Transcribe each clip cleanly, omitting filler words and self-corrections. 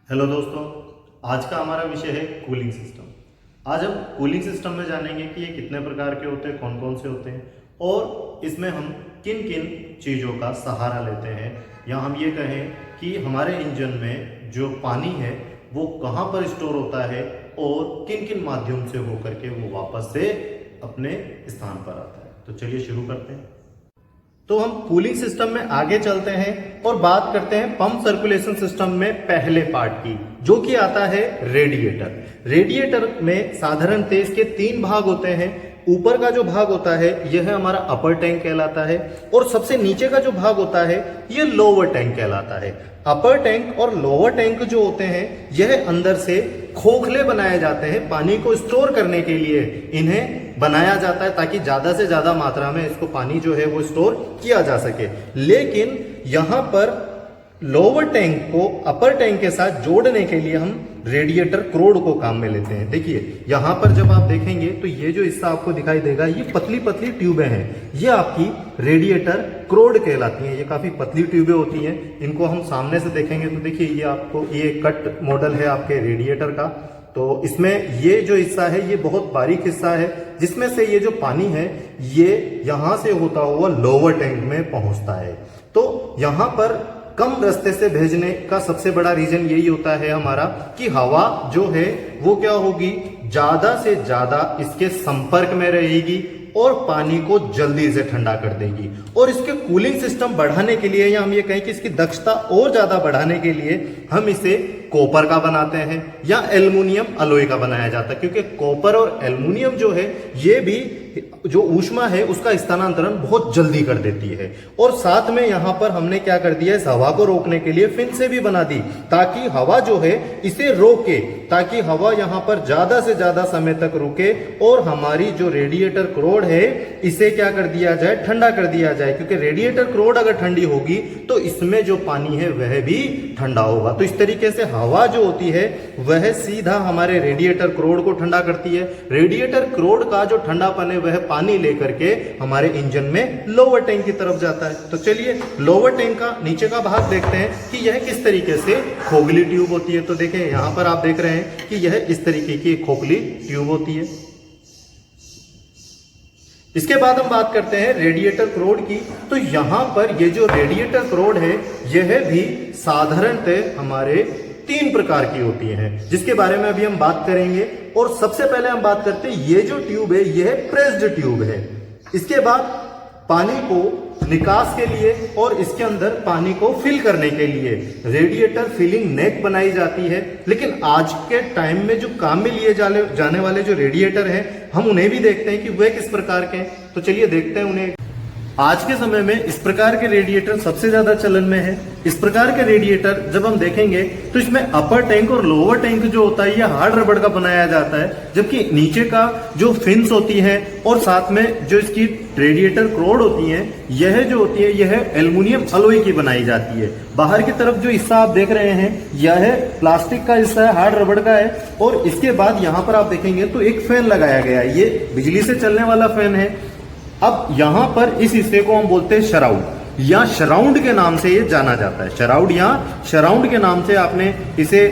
Hello दोस्तों, आज का हमारा विषय है कूलिंग सिस्टम। आज हम कूलिंग सिस्टम में जानेंगे कि ये कितने प्रकार के होते हैं, कौन कौन से होते हैं और इसमें हम किन किन चीज़ों का सहारा लेते हैं, या हम ये कहें कि हमारे इंजन में जो पानी है वो कहाँ पर स्टोर होता है और किन किन माध्यम से होकर के वो वापस से अपने स्थान पर आता है। तो चलिए शुरू करते हैं। तो हम कूलिंग सिस्टम में आगे चलते हैं और बात करते हैं पंप सर्कुलेशन सिस्टम में पहले पार्ट की, जो कि आता है रेडिएटर। रेडिएटर में साधारणतः इसके 3 भाग होते हैं। ऊपर का जो भाग होता है यह हमारा अपर टैंक कहलाता है और सबसे नीचे का जो भाग होता है यह लोअर टैंक कहलाता है। अपर टैंक और लोअर टैंक जो होते हैं यह अंदर से खोखले बनाए जाते हैं, पानी को स्टोर करने के लिए इन्हें बनाया जाता है ताकि ज्यादा से ज्यादा मात्रा में इसको पानी जो है वो स्टोर किया जा सके। लेकिन यहां पर लोअर टैंक को अपर टैंक के साथ जोड़ने के लिए हम रेडिएटर क्रोड को काम में लेते हैं। देखिए यहां पर जब आप देखेंगे तो ये जो हिस्सा आपको दिखाई देगा ये पतली पतली ट्यूबें हैं, ये आपकी रेडिएटर क्रोड कहलाती हैं। ये काफी पतली ट्यूबें होती हैं। इनको हम सामने से देखेंगे तो देखिए ये आपको ये कट मॉडल है आपके रेडिएटर का। तो इसमें ये जो हिस्सा है ये बहुत बारीक हिस्सा है, जिसमें से ये जो पानी है ये यहां से होता हुआ लोअर टैंक में पहुंचता है। तो यहां पर कम रास्ते से भेजने का सबसे बड़ा रीजन यही होता है हमारा कि हवा जो है वो क्या होगी, ज्यादा से ज्यादा इसके संपर्क में रहेगी और पानी को जल्दी से ठंडा कर देगी। और इसके कूलिंग सिस्टम बढ़ाने के लिए, या हम ये कहें कि इसकी दक्षता और ज्यादा बढ़ाने के लिए हम इसे कॉपर का बनाते हैं या एल्युमिनियम अलॉय का बनाया जाता है, क्योंकि कॉपर और एल्युमिनियम जो है ये भी जो ऊष्मा है उसका स्थानांतरण बहुत जल्दी कर देती है। और साथ में यहां पर हमने क्या कर दिया, इस हवा को रोकने के लिए फिन से भी बना दी ताकि हवा जो है इसे रोके, ताकि हवा यहां पर ज्यादा से ज्यादा समय तक रुके और हमारी जो रेडिएटर क्रोड है इसे क्या कर दिया जाए, ठंडा कर दिया जाए। क्योंकि रेडिएटर क्रोड अगर ठंडी होगी तो इसमें जो पानी है वह भी ठंडा होगा। तो इस तरीके से हवा जो होती है वह सीधा हमारे रेडिएटर क्रोड को ठंडा करती है। रेडिएटर क्रोड का जो ठंडापन है वह पानी लेकर के हमारे इंजन में लोअर टैंक की तरफ जाता है। तो चलिए लोअर टैंक का नीचे का भाग देखते हैं कि यह किस तरीके से खोखली ट्यूब होती है। तो देखिए यहां पर आप देख रहे हैं कि यह इस तरीके की खोखली ट्यूब होती है। इसके बाद हम बात करते हैं रेडिएटर क्रोड की। तो यहां पर ये जो रेडिएटर क्रोड है यह भी साधारणतः हमारे 3 प्रकार की होती हैं, जिसके बारे में अभी हम बात करेंगे। और सबसे पहले हम बात करते हैं ये जो ट्यूब है यह प्रेस्ड ट्यूब है। इसके बाद पानी को निकास के लिए और इसके अंदर पानी को फिल करने के लिए रेडिएटर फिलिंग नेक बनाई जाती है। लेकिन आज के टाइम में जो काम में लिए जाने वाले जो रेडिएटर हैं हम उन्हें भी देखते हैं कि वे किस प्रकार के हैं। तो चलिए देखते हैं उन्हें। आज के समय में इस प्रकार के रेडिएटर सबसे ज्यादा चलन में है। इस प्रकार के रेडिएटर जब हम देखेंगे तो इसमें अपर टैंक और लोअर टैंक जो होता है यह हार्ड रबड़ का बनाया जाता है, जबकि नीचे का जो फिन्स होती हैं और साथ में जो इसकी रेडिएटर क्रोड होती हैं यह जो होती है यह एल्युमिनियम अलॉय की बनाई जाती है। बाहर की तरफ जो हिस्सा आप देख रहे हैं यह प्लास्टिक का हिस्सा है, हार्ड रबड़ का है। और इसके बाद यहाँ पर आप देखेंगे तो एक फैन लगाया गया है, ये बिजली से चलने वाला फैन है। अब यहां पर इस हिस्से को हम बोलते हैं शराउंड या शराउंड के नाम से ये जाना जाता है। शराउंड या शराउंड के नाम से आपने इसे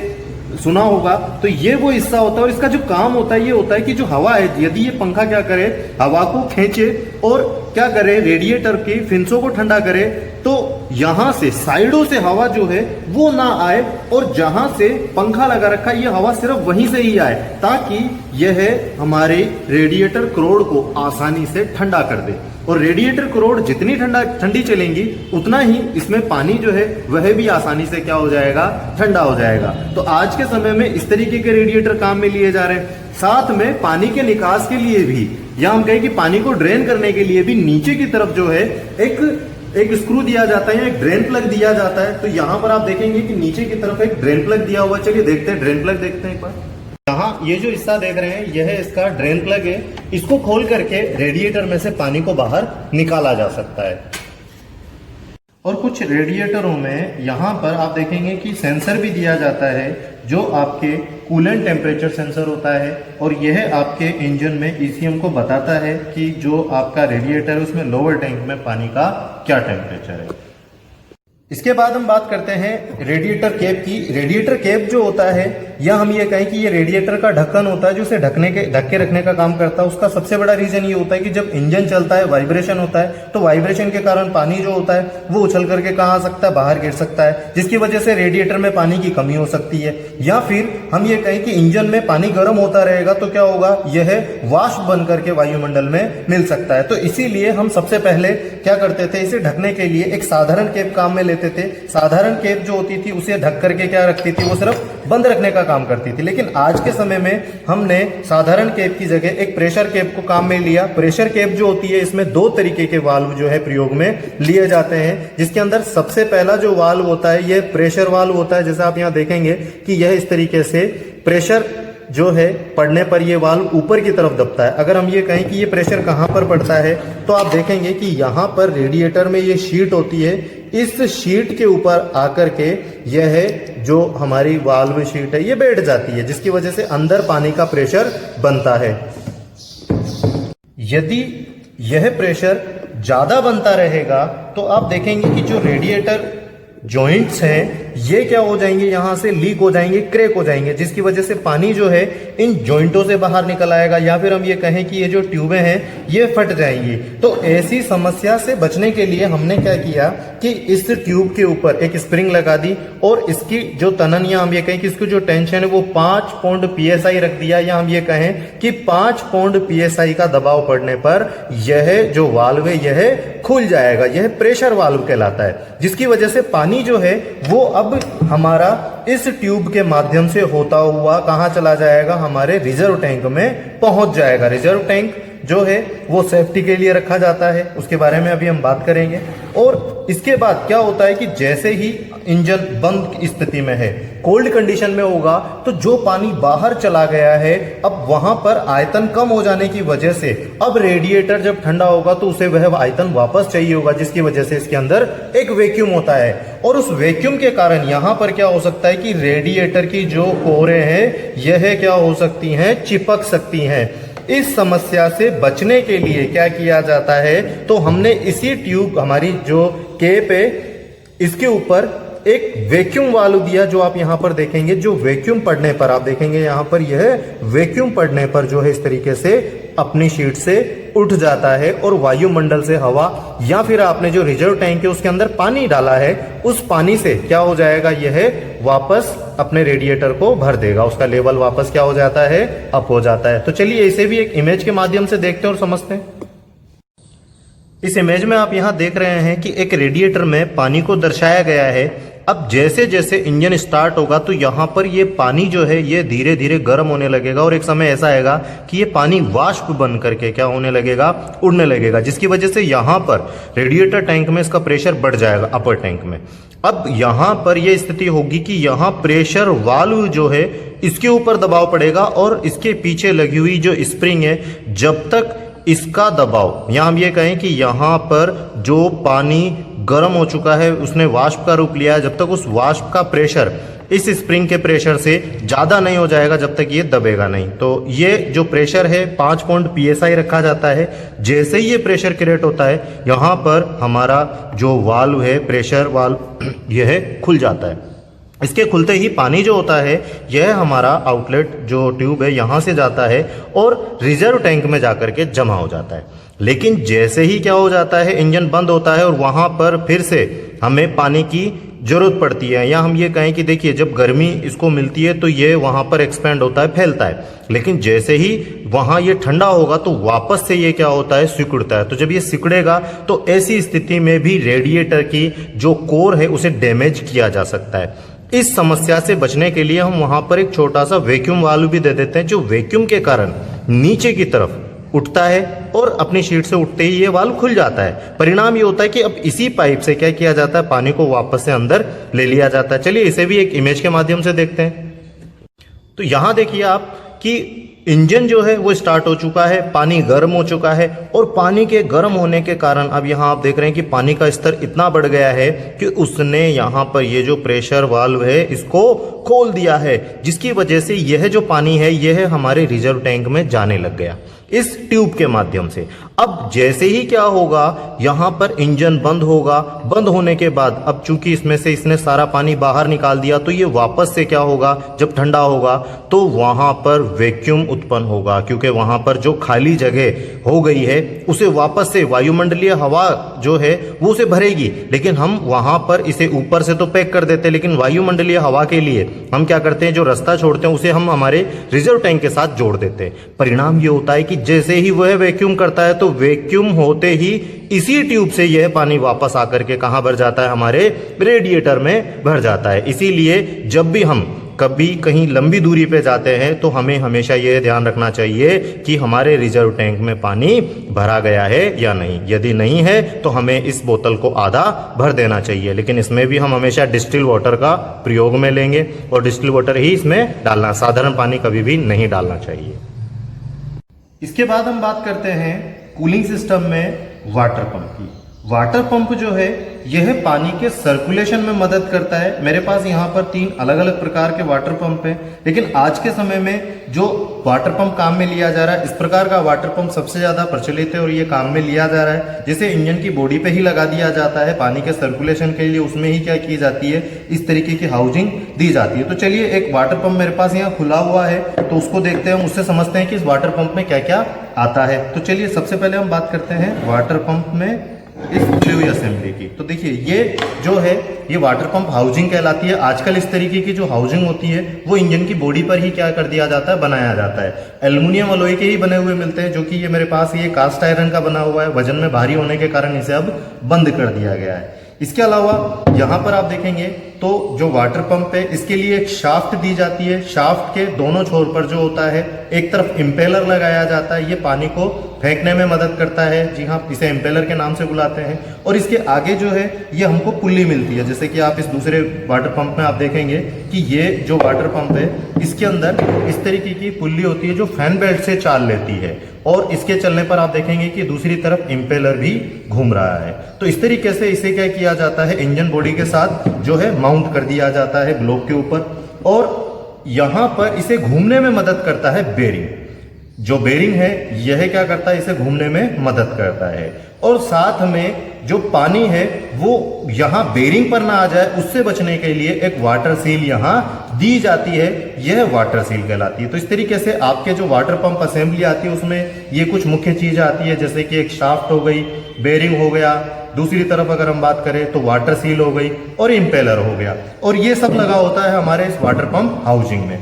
सुना होगा। तो ये वो हिस्सा होता है और इसका जो काम होता है ये होता है कि जो हवा है, यदि ये पंखा क्या करे, हवा को खींचे और क्या करे, रेडिएटर की फिंसों को ठंडा करे, तो यहां से साइडों से हवा जो है वो ना आए और जहां से पंखा लगा रखा है ये हवा सिर्फ वहीं से ही आए, ताकि यह हमारे रेडिएटर क्रोड को आसानी से ठंडा कर दे। और रेडिएटर क्रोड जितनी ठंडी चलेंगी उतना ही इसमें पानी जो है वह भी आसानी से क्या हो जाएगा, ठंडा हो जाएगा। तो आज के समय में इस तरीके के रेडिएटर काम में लिए जा रहे हैं। साथ में पानी के निकास के लिए भी, या हम कहें कि पानी को ड्रेन करने के लिए भी नीचे की तरफ जो है एक स्क्रू दिया जाता है या एक ड्रेन प्लग दिया जाता है। तो यहां पर आप देखेंगे कि नीचे की तरफ एक ड्रेन प्लग दिया हुआ। चलिए देखते हैं, ड्रेन प्लग देखते हैं एक बार। यहाँ ये जो हिस्सा देख रहे हैं यह इसका ड्रेन प्लग है। इसको खोल करके रेडिएटर में से पानी को बाहर निकाला जा सकता है। और कुछ रेडिएटरों में यहाँ पर आप देखेंगे कि सेंसर भी दिया जाता है, जो आपके कूलेंट टेम्परेचर सेंसर होता है। और यह आपके इंजन में ईसीएम को बताता है कि जो आपका रेडिएटर है उसमें लोअर टैंक में पानी का क्या टेम्परेचर है। इसके बाद हम बात करते हैं रेडिएटर कैप की। रेडिएटर कैप जो होता है, या हम ये कहें कि ये रेडिएटर का ढक्कन होता है जो उसे ढक के रखने का काम करता है। उसका सबसे बड़ा रीजन ये होता है कि जब इंजन चलता है, वाइब्रेशन होता है, तो वाइब्रेशन के कारण पानी जो होता है वो उछल करके कहाँ आ सकता है, बाहर गिर सकता है, जिसकी वजह से रेडिएटर में पानी की कमी हो सकती है। या फिर हम ये कहें कि इंजन में पानी गर्म होता रहेगा तो क्या होगा, यह वाष्प बन करके वायुमंडल में मिल सकता है। तो इसीलिए हम सबसे पहले क्या करते थे, इसे ढकने के लिए एक साधारण कैप काम में लेते थे। साधारण कैप जो होती थी उसे ढक करके क्या रखती थी, वो सिर्फ बंद रखने का काम करती थी। लेकिन आज के समय में हमने साधारण कैप की जगह एक प्रेशर कैप को काम में लिया। प्रेशर कैप जो होती है, इसमें दो तरीके के वाल्व जो है प्रयोग में लिए जाते हैं, जिसके अंदर सबसे पहला जो वाल्व होता है यह प्रेशर वाल्व होता है। जैसे आप यहां देखेंगे कि यह इस तरीके से प्रेशर जो है पड़ने पर ये वाल्व ऊपर की तरफ दबता है। अगर हम ये कहें कि ये प्रेशर कहां पर पड़ता है, तो आप देखेंगे कि यहां पर रेडिएटर में ये शीट होती है, इस शीट के ऊपर आकर के यह जो हमारी वाल्व शीट है ये बैठ जाती है, जिसकी वजह से अंदर पानी का प्रेशर बनता है। यदि यह प्रेशर ज्यादा बनता रहेगा तो आप देखेंगे कि जो रेडिएटर जॉइंट्स हैं ये क्या हो जाएंगे, यहां से लीक हो जाएंगे, क्रैक हो जाएंगे, जिसकी वजह से पानी जो है इन जॉइंटों से बाहर निकल आएगा। या फिर हम ये कहें कि ये जो ट्यूबें हैं ये फट जाएंगी। तो ऐसी समस्या से बचने के लिए हमने क्या किया कि इस ट्यूब के ऊपर एक स्प्रिंग लगा दी और इसकी जो तनन, या हम ये कहें कि इसकी जो टेंशन है वो 5 पाउंड PSI रख दिया, या हम ये कहें कि 5 पाउंड PSI का दबाव पड़ने पर यह जो वाल्व है यह खुल जाएगा। यह प्रेशर वाल्व कहलाता है, जिसकी वजह से पानी जो है वो अब हमारा इस ट्यूब के माध्यम से होता हुआ कहां चला जाएगा, हमारे रिजर्व टैंक में पहुंच जाएगा। रिजर्व टैंक जो है वो सेफ्टी के लिए रखा जाता है, उसके बारे में अभी हम बात करेंगे। और इसके बाद क्या होता है कि जैसे ही इंजन बंद स्थिति में है, कोल्ड कंडीशन में होगा, तो जो पानी बाहर चला गया है अब वहां पर आयतन कम हो जाने की वजह से अब रेडिएटर जब ठंडा होगा तो उसे वह आयतन वापस चाहिए होगा, जिसकी वजह से इसके अंदर एक वैक्यूम होता है। और उस वैक्यूम के कारण यहां पर क्या हो सकता है कि रेडिएटर की जो कोरें हैं यह क्या हो सकती हैं, चिपक सकती हैं। इस समस्या से बचने के लिए क्या किया जाता है, तो हमने इसी ट्यूब, हमारी जो कैप है इसके ऊपर एक वैक्यूम वाल्व दिया, जो आप यहां पर देखेंगे। जो वैक्यूम पड़ने पर आप देखेंगे यहां पर यह वैक्यूम पड़ने पर जो है इस तरीके से अपनी शीट से उठ जाता है और वायुमंडल से हवा, या फिर आपने जो रिजर्व टैंक है उसके अंदर पानी डाला है, उस पानी से क्या हो जाएगा, यह वापस अपने रेडिएटर को भर देगा। उसका लेवल वापस क्या हो जाता है, अप हो जाता है। तो चलिए इसे भी एक इमेज के माध्यम से देखते हैं और समझते हैं। इस इमेज में आप यहां देख रहे हैं कि एक रेडिएटर में पानी को दर्शाया गया है। अब जैसे जैसे इंजन स्टार्ट होगा तो यहाँ पर ये पानी जो है ये धीरे धीरे गर्म होने लगेगा और एक समय ऐसा आएगा कि ये पानी वाष्प बन करके क्या होने लगेगा, उड़ने लगेगा, जिसकी वजह से यहाँ पर रेडिएटर टैंक में इसका प्रेशर बढ़ जाएगा, अपर टैंक में। अब यहाँ पर यह स्थिति होगी कि यहाँ प्रेशर वाल्व जो है इसके ऊपर दबाव पड़ेगा और इसके पीछे लगी हुई जो स्प्रिंग है, जब तक इसका दबाव, या हम ये कहें कि यहाँ पर जो पानी गर्म हो चुका है उसने वाष्प का रूप लिया है, जब तक उस वाष्प का प्रेशर इस स्प्रिंग के प्रेशर से ज़्यादा नहीं हो जाएगा जब तक ये दबेगा नहीं। तो ये जो प्रेशर है 5 पाउंड PSI रखा जाता है। जैसे ही ये प्रेशर क्रिएट होता है यहाँ पर हमारा जो वाल्व है, प्रेशर वाल्व, यह खुल जाता है। इसके खुलते ही पानी जो होता है यह हमारा आउटलेट जो ट्यूब है यहाँ से जाता है और रिजर्व टैंक में जाकर के जमा हो जाता है। लेकिन जैसे ही क्या हो जाता है, इंजन बंद होता है और वहाँ पर फिर से हमें पानी की जरूरत पड़ती है। या हम ये कहें कि देखिए जब गर्मी इसको मिलती है तो ये वहाँ पर एक्सपेंड होता है, फैलता है, लेकिन जैसे ही वहाँ ये ठंडा होगा तो वापस से ये क्या होता है, सिकुड़ता है। तो जब ये सिकुड़ेगा तो ऐसी स्थिति में भी रेडिएटर की जो कोर है उसे डैमेज किया जा सकता है। इस समस्या से बचने के लिए हम वहाँ पर एक छोटा सा वैक्यूम वाल्व भी दे देते हैं, जो वैक्यूम के कारण नीचे की तरफ उठता है और अपनी शीट से उठते ही ये वाल्व खुल जाता है। परिणाम ये होता है कि अब इसी पाइप से क्या किया जाता है, पानी को वापस से अंदर ले लिया जाता है। चलिए इसे भी एक इमेज के माध्यम से देखते हैं। तो यहां देखिए आप कि इंजन जो है वो स्टार्ट हो चुका है, पानी गर्म हो चुका है और पानी के गर्म होने के कारण अब यहाँ आप देख रहे हैं कि पानी का स्तर इतना बढ़ गया है कि उसने यहाँ पर ये जो प्रेशर वाल्व है इसको खोल दिया है, जिसकी वजह से यह जो पानी है यह हमारे रिजर्व टैंक में जाने लग गया। इस ट्यूब के माध्यम से। अब जैसे ही क्या होगा, यहां पर इंजन बंद होगा, बंद होने के बाद अब चूंकि इसमें से इसने सारा पानी बाहर निकाल दिया, तो ये वापस से क्या होगा, जब ठंडा होगा तो वहां पर वैक्यूम उत्पन्न होगा, क्योंकि वहां पर जो खाली जगह हो गई है उसे वापस से वायुमंडलीय हवा जो है वो उसे भरेगी। लेकिन हम वहां पर इसे ऊपर से तो पैक कर देते हैं, लेकिन वायुमंडलीय हवा के लिए हम क्या करते हैं, जो रास्ता छोड़ते हैं उसे हम हमारे रिजर्व टैंक के साथ जोड़ देते हैं। परिणाम ये होता है कि जैसे ही वह वैक्यूम करता है तो वैक्यूम होते ही इसी ट्यूब से यह पानी वापस आकर के कहां भर जाता है, हमारे रेडिएटर में भर जाता है। इसीलिए जब भी हम कभी कहीं लंबी दूरी पे जाते हैं तो हमें हमेशा यह ध्यान रखना चाहिए कि हमारे रिजर्व टैंक में पानी भरा गया है या नहीं। यदि नहीं है तो हमें इस बोतल को आधा भर देना चाहिए, लेकिन इसमें भी हम हमेशा डिस्टिल वाटर का प्रयोग में लेंगे और डिस्टिल वाटर ही इसमें डालना, साधारण पानी कभी भी नहीं डालना चाहिए। इसके बाद हम बात करते हैं कूलिंग सिस्टम में वाटर पंप की। वाटर पंप जो है यह पानी के सर्कुलेशन में मदद करता है। मेरे पास यहाँ पर 3 अलग अलग प्रकार के वाटर पंप हैं, लेकिन आज के समय में जो वाटर पंप काम में लिया जा रहा है, इस प्रकार का वाटर पंप सबसे ज्यादा प्रचलित है और ये काम में लिया जा रहा है। जिसे इंजन की बॉडी पे ही लगा दिया जाता है, पानी के सर्कुलेशन के लिए उसमें ही क्या की जाती है, इस तरीके की हाउसिंग दी जाती है। तो चलिए, एक वाटर पंप मेरे पास यहाँ खुला हुआ है तो उसको देखते हैं, उससे समझते हैं कि इस वाटर पंप में क्या क्या आता है। तो चलिए, सबसे पहले हम बात करते हैं वाटर पंप में इस खुली हुई असेंबली की। तो देखिए, ये जो है ये वाटर पंप हाउसिंग कहलाती है। आजकल इस तरीके की जो हाउसिंग होती है वो इंजन की बॉडी पर ही क्या कर दिया जाता है, बनाया जाता है। एल्युमिनियम अलॉय के ही बने हुए मिलते हैं, जो कि ये मेरे पास ये कास्ट आयरन का बना हुआ है। वजन में भारी होने के कारण इसे अब बंद कर दिया गया है। इसके अलावा यहाँ पर आप देखेंगे तो जो वाटर पंप है इसके लिए एक शाफ्ट दी जाती है। शाफ्ट के दोनों छोर पर जो होता है, एक तरफ इम्पेलर लगाया जाता है, ये पानी को फेंकने में मदद करता है। जी हाँ, इसे इम्पेलर के नाम से बुलाते हैं। और इसके आगे जो है ये हमको पुल्ली मिलती है, जैसे कि आप इस दूसरे वाटर पंप में आप देखेंगे कि ये जो वाटर पंप है इसके अंदर इस तरीके की पुल्ली होती है जो फैन बेल्ट से चाल लेती है, और इसके चलने पर आप देखेंगे कि दूसरी तरफ इम्पेलर भी घूम रहा है। तो इस तरीके से इसे क्या किया जाता है, इंजन बॉडी के साथ जो है माउंट कर दिया जाता है ब्लॉक के ऊपर, और यहां पर इसे घूमने में मदद करता है बेरिंग। जो बेरिंग है यह क्या करता है, इसे घूमने में मदद करता है। और साथ में जो पानी है वो यहां बेरिंग पर ना आ जाए, उससे बचने के लिए एक वाटर सील यहां दी जाती है, यह वाटर सील कहलाती है। तो इस तरीके से आपके जो वाटर पंप असेंबली आती है उसमें ये कुछ मुख्य चीजें आती है, जैसे कि एक शाफ्ट हो गई, बेरिंग हो गया, दूसरी तरफ अगर हम बात करें तो वाटर सील हो गई और इम्पेलर हो गया। और ये सब लगा होता है हमारे इस वाटर पंप हाउसिंग में।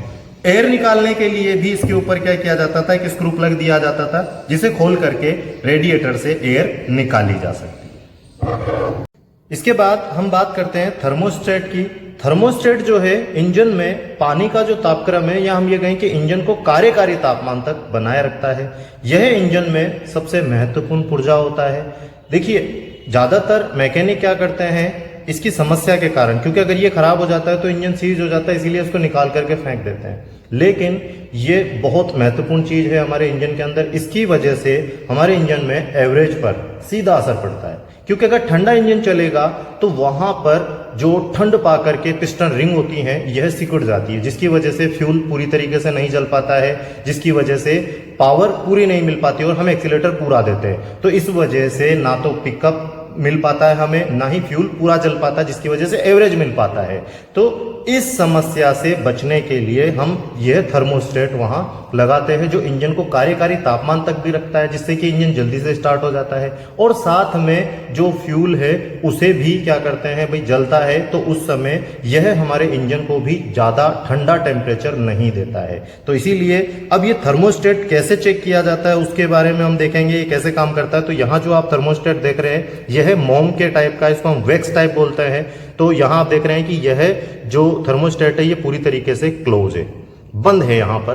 एयर निकालने के लिए भी इसके ऊपर क्या किया जाता था, एक स्क्रू प्लग दिया जाता था जिसे खोल करके रेडिएटर से एयर निकाली जा सकती है। इसके बाद हम बात करते हैं थर्मोस्टेट की। थर्मोस्टेट जो है इंजन में पानी का जो तापक्रम है, या हम ये कहें कि इंजन को कार्यकारी तापमान तक बनाए रखता है। यह इंजन में सबसे महत्वपूर्ण पुर्जा होता है। देखिए, ज्यादातर मैकेनिक क्या करते हैं, इसकी समस्या के कारण, क्योंकि अगर ये खराब हो जाता है तो इंजन सीज हो जाता है, इसीलिए उसको निकाल करके फेंक देते हैं। लेकिन ये बहुत महत्वपूर्ण चीज है हमारे इंजन के अंदर। इसकी वजह से हमारे इंजन में एवरेज पर सीधा असर पड़ता है, क्योंकि अगर ठंडा इंजन चलेगा तो वहां पर जो ठंड पा करके पिस्टन रिंग होती हैं यह सिकुड़ जाती है, जिसकी वजह से फ्यूल पूरी तरीके से नहीं जल पाता है, जिसकी वजह से पावर पूरी नहीं मिल पाती और हम एक्सीलेटर पूरा देते हैं। तो इस वजह से ना तो पिकअप मिल पाता है हमें, ना ही फ्यूल पूरा जल पाता है, जिसकी वजह से एवरेज मिल पाता है। तो इस समस्या से बचने के लिए हम यह थर्मोस्टेट वहां लगाते हैं, जो इंजन को कार्यकारी तापमान तक भी रखता है, जिससे कि इंजन जल्दी से स्टार्ट हो जाता है। और साथ में जो फ्यूल है उसे भी क्या करते हैं भाई, जलता है तो उस समय यह हमारे इंजन को भी ज्यादा ठंडा टेम्परेचर नहीं देता है। तो इसीलिए अब ये थर्मोस्टेट कैसे चेक किया जाता है उसके बारे में हम देखेंगे, ये कैसे काम करता है। तो यहाँ जो आप थर्मोस्टेट देख रहे हैं यह मोम के टाइप का, इसको हम वैक्स टाइप बोलते हैं। तो यहाँ आप देख रहे हैं कि यह जो थर्मोस्टेट है ये पूरी तरीके से क्लोज है, बंद है यहाँ पर।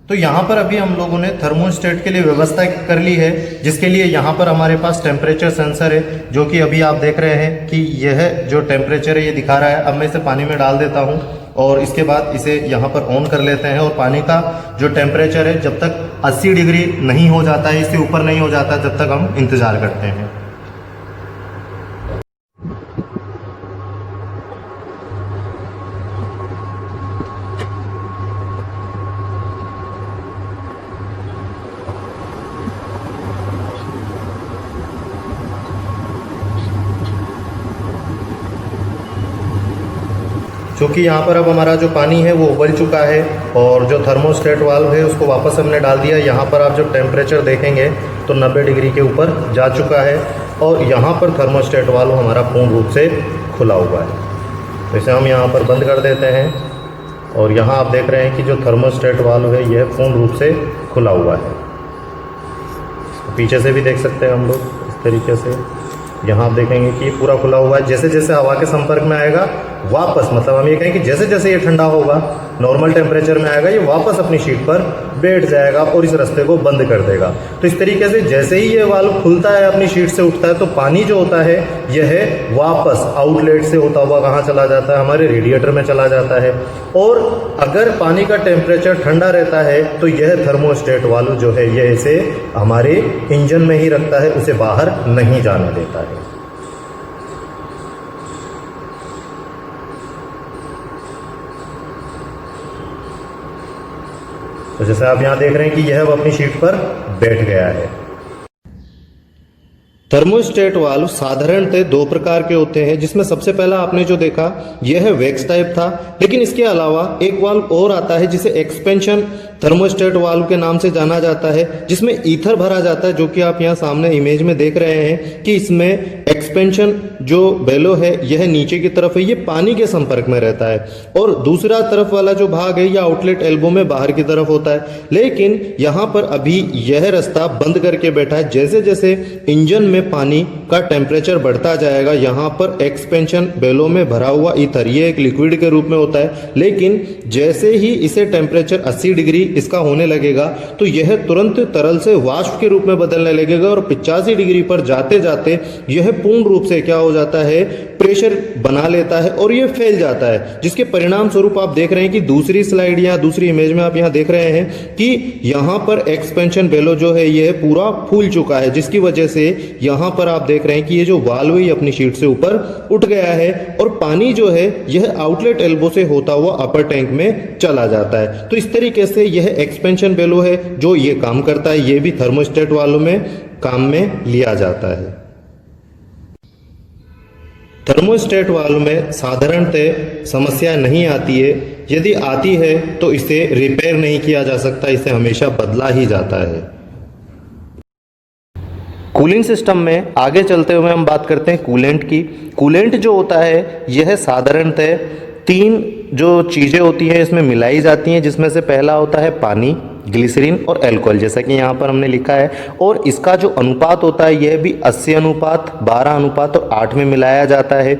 तो यहाँ पर अभी हम लोगों ने थर्मोस्टेट के लिए व्यवस्था कर ली है, जिसके लिए यहाँ पर हमारे पास टेम्परेचर सेंसर है, जो कि अभी आप देख रहे हैं कि यह जो टेम्परेचर है ये दिखा रहा है। अब मैं इसे पानी में डाल देता हूँ और इसके बाद इसे यहाँ पर ऑन कर लेते हैं। और पानी का जो टेम्परेचर है जब तक 80 डिग्री नहीं हो जाता है, इससे ऊपर नहीं हो जाता, जब तक हम इंतजार करते हैं। क्योंकि यहाँ पर अब हमारा जो पानी है वो उबल चुका है और जो थर्मोस्टेट वाल्व है उसको वापस हमने डाल दिया। यहाँ पर आप जब टेम्परेचर देखेंगे तो 90 डिग्री के ऊपर जा चुका है और यहाँ पर थर्मोस्टेट वाल्व हमारा पूर्ण रूप से खुला हुआ है। तो इसे हम यहाँ पर बंद कर देते हैं और यहाँ आप देख रहे हैं कि जो थर्मोस्टेट वाल्व है यह पूर्ण रूप से खुला हुआ है। पीछे से भी देख सकते हैं हम लोग इस तरीके से। यहाँ आप देखेंगे कि पूरा खुला हुआ है। जैसे जैसे हवा के संपर्क में आएगा वापस, मतलब हम ये कहें कि जैसे जैसे ये ठंडा होगा, नॉर्मल टेम्परेचर में आएगा, ये वापस अपनी शीट पर बैठ जाएगा और इस रास्ते को बंद कर देगा। तो इस तरीके से जैसे ही ये वाल्व खुलता है, अपनी शीट से उठता है, तो पानी जो होता है यह वापस आउटलेट से होता हुआ कहाँ चला जाता है, हमारे रेडिएटर में चला जाता है। और अगर पानी का टेम्परेचर ठंडा रहता है तो यह थर्मोस्टेट वाल्व जो है यह इसे हमारे इंजन में ही रखता है, उसे बाहर नहीं जाने देता है। तो जैसे आप यहाँ देख रहे हैं कि यह अब अपनी शीट पर बैठ गया है। थर्मोस्टेट वाल्व साधारणतः दो प्रकार के होते हैं, जिसमें सबसे पहला आपने जो देखा यह वैक्स टाइप था, लेकिन इसके अलावा एक वाल्व और आता है जिसे एक्सपेंशन थर्मोस्टेट वाल्व के नाम से जाना जाता है, जिसमें ईथर भरा जाता है, जो कि आप यहाँ सामने इमेज में देख रहे हैं कि इसमें एक्सपेंशन जो बेलो है यह नीचे की तरफ है, ये पानी के संपर्क में रहता है, और दूसरा तरफ वाला जो भाग है यह आउटलेट एल्बो में बाहर की तरफ होता है। लेकिन यहाँ पर अभी यह रास्ता बंद करके बैठा है। जैसे जैसे इंजन में पानी का टेम्परेचर बढ़ता जाएगा, यहाँ पर एक्सपेंशन बेलो में भरा हुआ ईथर ये एक लिक्विड के रूप में होता है, लेकिन जैसे ही इसे टेम्परेचर 80 डिग्री इसका होने लगेगा तो यह तुरंत तरल से वाष्प के रूप में बदलने लगेगा और 85 डिग्री पर जाते जाते यह पूर्ण रूप से क्या हो जाता है, प्रेशर बना लेता है और यह फैल जाता है, जिसके परिणाम स्वरूप आप देख रहे हैं कि दूसरी स्लाइड या दूसरी इमेज में आप यहां देख रहे हैं कि यहां पर एक्सपेंशन बेलो जो है यह पूरा फूल चुका है, जिसकी वजह से यहां पर आप देख रहे हैं कि ये जो वाल्व है अपनी शीट से ऊपर उठ गया है और पानी जो है यह आउटलेट एल्बो से होता हुआ अपर टैंक में चला जाता है। तो इस तरीके से यह एक्सपेंशन बेलो है जो ये काम करता है, ये भी थर्मोस्टेट वाल्व में काम में लिया जाता है। थर्मोस्टेट वाल्व में साधारणतः समस्या नहीं आती है, यदि आती है तो इसे रिपेयर नहीं किया जा सकता, इसे हमेशा बदला ही जाता है। कूलिंग सिस्टम में आगे चलते हुए हम बात करते हैं कूलेंट की। कूलेंट जो होता है यह साधारणतः 3 जो चीज़ें होती हैं इसमें मिलाई जाती हैं, जिसमें से पहला होता है पानी, ग्लिसरीन और अल्कोहल, जैसा कि यहाँ पर हमने लिखा है। और इसका जो अनुपात होता है यह भी 80 अनुपात 12 अनुपात और 8 में मिलाया जाता है।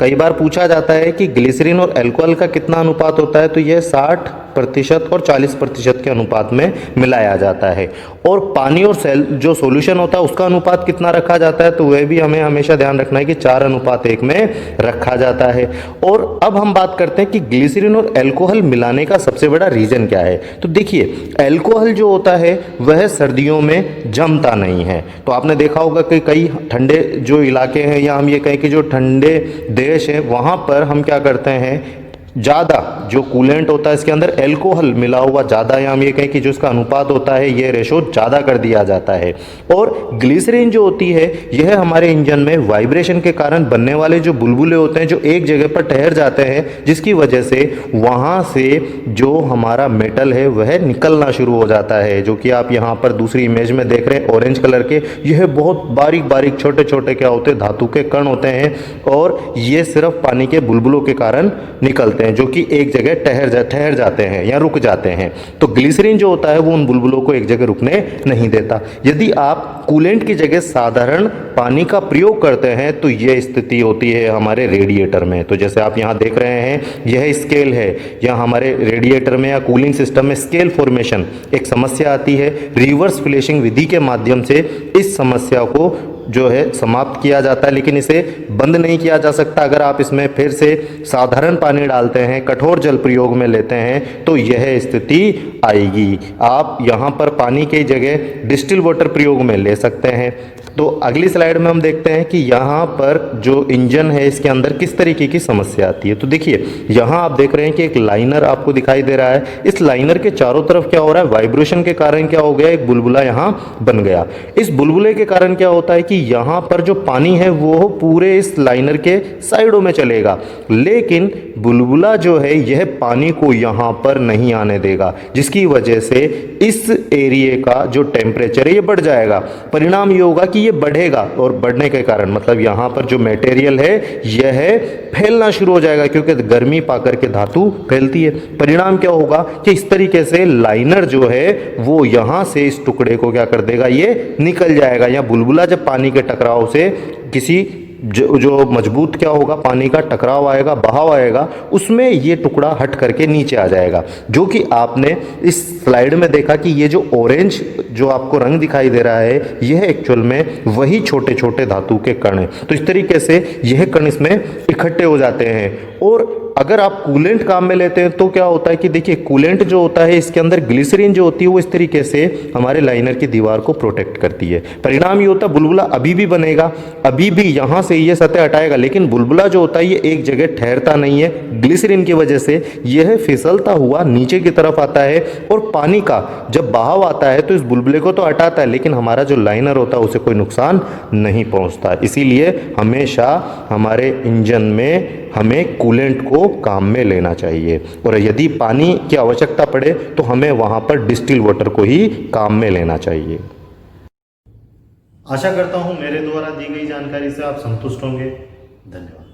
कई बार पूछा जाता है कि ग्लिसरीन और अल्कोहल का कितना अनुपात होता है, तो यह 60% और 40% के अनुपात में मिलाया जाता है। और पानी और सेल जो सॉल्यूशन होता है उसका अनुपात कितना रखा जाता है, तो वह भी हमें हमेशा ध्यान रखना है कि 4:1 में रखा जाता है। और अब हम बात करते हैं कि ग्लिसरीन और अल्कोहल मिलाने का सबसे बड़ा रीजन क्या है। तो देखिए, अल्कोहल जो होता है वह सर्दियों में जमता नहीं है। तो आपने देखा होगा कि कई ठंडे जो इलाके हैं या हम ये कहें कि जो ठंडे देश है वहाँ पर हम क्या करते हैं, ज़्यादा जो कूलेंट होता है इसके अंदर अल्कोहल मिला हुआ ज़्यादा, या हम ये कहें कि जो इसका अनुपात होता है ये रेशो ज़्यादा कर दिया जाता है। और ग्लिसरीन जो होती है यह हमारे इंजन में वाइब्रेशन के कारण बनने वाले जो बुलबुले होते हैं जो एक जगह पर ठहर जाते हैं, जिसकी वजह से वहाँ से जो हमारा मेटल है वह निकलना शुरू हो जाता है, जो कि आप यहाँ पर दूसरी इमेज में देख रहे हैं ऑरेंज कलर के। यह बहुत बारीक बारीक छोटे छोटे क्या होते हैं, धातु के कण होते हैं, और ये सिर्फ पानी के बुलबुलों के कारण निकलते हैं जो कि एक जगह ठहर जाते हैं या रुक जाते हैं। तो ग्लिसरीन जो होता है वो उन बुलबुलों को एक जगह रुकने नहीं देता। यदि आप कूलेंट की जगह साधारण पानी का प्रयोग करते हैं तो यह स्थिति होती है हमारे रेडिएटर में। तो जैसे आप यहाँ देख रहे हैं यह स्केल है, या हमारे रेडिएटर में या कूलिंग सिस्टम में स्केल फॉर्मेशन एक समस्या आती है। रिवर्स फ्लैशिंग विधि के माध्यम से इस समस्या को जो है समाप्त किया जाता है, लेकिन इसे बंद नहीं किया जा सकता। अगर आप इसमें फिर से साधारण पानी डालते हैं, कठोर जल प्रयोग में लेते हैं, तो यह स्थिति आएगी। आप यहाँ पर पानी की जगह डिस्टिल वाटर प्रयोग में ले सकते हैं। तो अगली स्लाइड में हम देखते हैं कि यहाँ पर जो इंजन है इसके अंदर किस तरीके की समस्या आती है। तो देखिए यहाँ आप देख रहे हैं कि एक लाइनर आपको दिखाई दे रहा है। इस लाइनर के चारों तरफ क्या हो रहा है, वाइब्रेशन के कारण क्या हो गया, एक बुलबुला यहाँ बन गया। इस बुलबुले के कारण क्या होता है कि यहाँ पर जो पानी है वो पूरे इस लाइनर के साइडों में चलेगा, लेकिन बुलबुला जो है यह पानी को यहाँ पर नहीं आने देगा, जिसकी वजह से इस एरिया का जो टेम्परेचर है ये बढ़ जाएगा। परिणाम ये होगा कि ये बढ़ेगा और बढ़ने के कारण मतलब यहाँ पर जो मटेरियल है यह फैलना शुरू हो जाएगा, क्योंकि गर्मी पाकर के धातु फैलती है। परिणाम क्या होगा कि इस तरीके से लाइनर जो है वो यहाँ से इस टुकड़े को क्या कर देगा, ये निकल जाएगा। या बुलबुला जब पानी के टकराव से किसी जो मजबूत क्या होगा, पानी का टकराव आएगा, बहाव आएगा, उसमें ये टुकड़ा हट करके नीचे आ जाएगा। जो कि आपने इस स्लाइड में देखा कि ये जो ऑरेंज जो आपको रंग दिखाई दे रहा है यह एक्चुअल में वही छोटे छोटे धातु के कण हैं। तो इस तरीके से यह कण इसमें इकट्ठे हो जाते हैं। और अगर आप कूलेंट काम में लेते हैं तो क्या होता है कि देखिए कूलेंट जो होता है इसके अंदर ग्लिसरीन जो होती है वो इस तरीके से हमारे लाइनर की दीवार को प्रोटेक्ट करती है। परिणाम ये होता है बुलबुला अभी भी बनेगा, अभी भी यहाँ से ये सतह हटाएगा, लेकिन बुलबुला जो होता है ये एक जगह ठहरता नहीं है। ग्लिसरीन की वजह से यह फिसलता हुआ नीचे की तरफ आता है और पानी का जब बहाव आता है तो इस बुलबुले को तो हटाता है, लेकिन हमारा जो लाइनर होता है उसे कोई नुकसान नहीं पहुँचता। इसीलिए हमेशा हमारे इंजन में हमें कूलेंट को काम में लेना चाहिए, और यदि पानी की आवश्यकता पड़े तो हमें वहां पर डिस्टिल वाटर को ही काम में लेना चाहिए। आशा करता हूं मेरे द्वारा दी गई जानकारी से आप संतुष्ट होंगे। धन्यवाद।